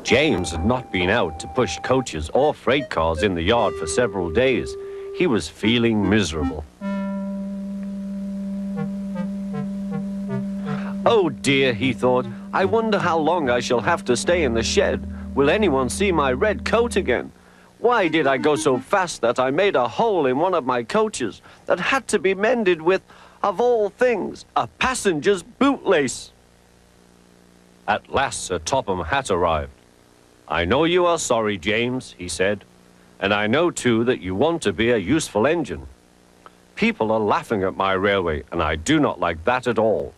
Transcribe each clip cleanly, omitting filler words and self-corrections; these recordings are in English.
James had not been out to push coaches or freight cars in the yard for several days. He was feeling miserable. Oh dear, he thought, I wonder how long I shall have to stay in the shed. Will anyone see my red coat again? Why did I go so fast that I made a hole in one of my coaches that had to be mended with, of all things, a passenger's bootlace? At last Sir Topham Hatt arrived. I know you are sorry, James, he said, and I know too that you want to be a useful engine. People are laughing at my railway, and I do not like that at all.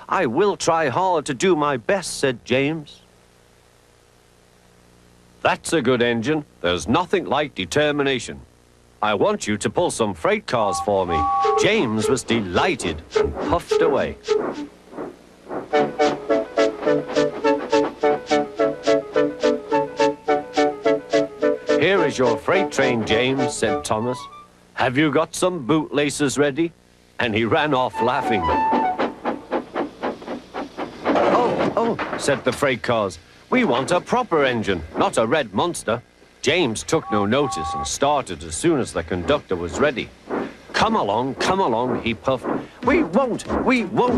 I will try hard to do my best, said James. That's a good engine. There's nothing like determination. I want you to pull some freight cars for me. James was delighted and puffed away. Here is your freight train, James, said Thomas. Have you got some bootlaces ready? And he ran off laughing. Oh, said the freight cars. We want a proper engine, not a red monster. James took no notice and started as soon as the conductor was ready. Come along, he puffed. We won't,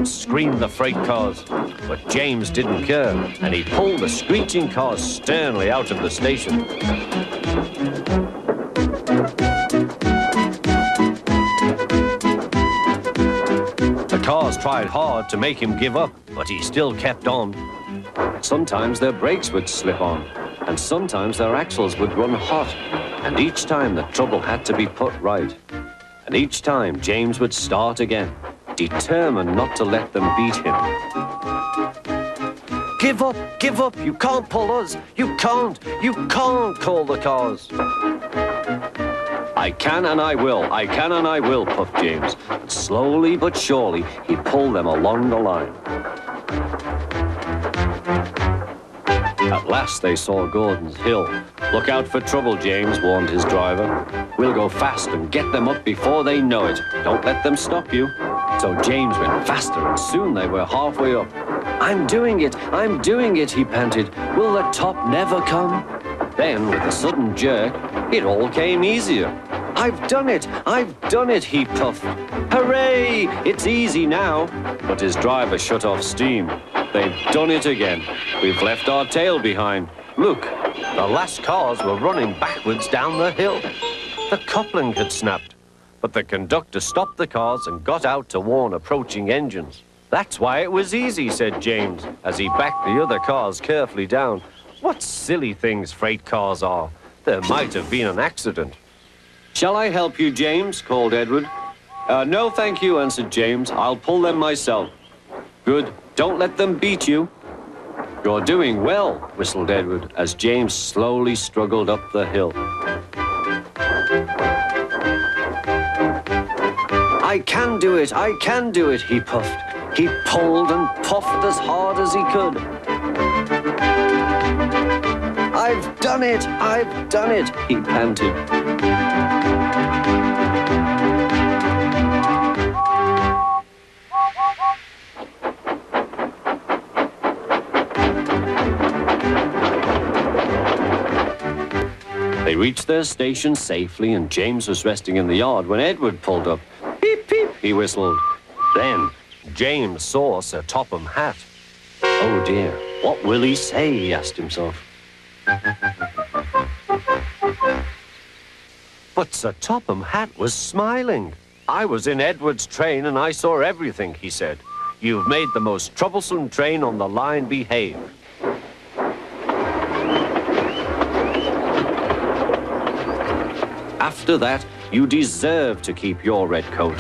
screamed the freight cars. But James didn't care, and he pulled the screeching cars sternly out of the station. The cars tried hard to make him give up, but he still kept on. Sometimes their brakes would slip on, and sometimes their axles would run hot, and each time the trouble had to be put right. And each time James would start again, determined not to let them beat him. Give up, you can't pull us, you can't, called the cars. I can and I will, puffed James. And slowly but surely, he pulled them along the line. At last they saw Gordon's Hill. Look out for trouble, James, warned his driver. We'll go fast and get them up before they know it. Don't let them stop you. So James went faster, and soon they were halfway up. I'm doing it, he panted. Will the top never come? Then, with a sudden jerk, it all came easier. I've done it, he puffed. Hooray, it's easy now. But his driver shut off steam. They've done it again. We've left our tail behind. Look, the last cars were running backwards down the hill. The coupling had snapped, but the conductor stopped the cars and got out to warn approaching engines. That's why it was easy, said James, as he backed the other cars carefully down. What silly things freight cars are. There might have been an accident. Shall I help you, James? Called Edward. No, thank you, answered James. I'll pull them myself. Good. Don't let them beat you. You're doing well, whistled Edward, as James slowly struggled up the hill. I can do it, he puffed. He pulled and puffed as hard as he could. I've done it, he panted. They reached their station safely, and James was resting in the yard when Edward pulled up. Peep, peep, he whistled. Then James saw Sir Topham Hatt. Oh dear, what will he say, he asked himself. But Sir Topham Hatt was smiling. I was in Edward's train and I saw everything, he said. You've made the most troublesome train on the line behave. After that, you deserve to keep your red coat.